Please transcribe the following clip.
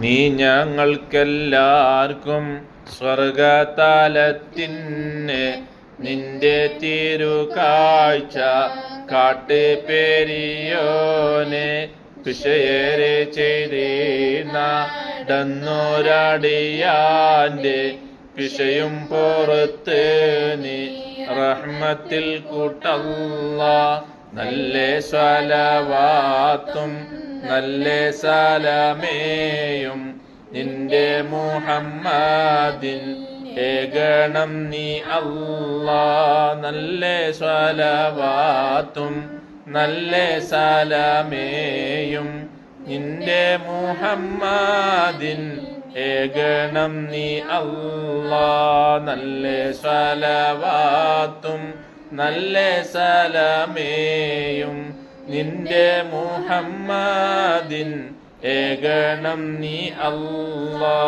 നീ ഞങ്ങൾക്കെല്ലാവർക്കും സ്വർഗതലത്തിന് നിന്റെ തിരുകാഴ്ച കാട്ടുപെരിയോനെ പിശയേറെ ചെയ്തന്നൊരടിയാന്റെ പിശയും പുറത്ത് നീ റഹ്മത്തിൽ കൂട്ടല്ലാ. നല്ല സ്വലവാത്തും നല്ല സലാമേയും നിന്റെ മുഹമ്മദിൻ ഏകണം നീ അല്ലാ. നല്ല സ്വലവാത്തും നല്ല സലാമേയും നിന്റെ മുഹമ്മദിൻ ഏകണം നീ അല്ലാ. നല്ല സ്വലവാത്തും നല്ല സലാമേയും നിന്റെ മുഹമ്മദിൻ ഏകണം നീ അല്ലാ.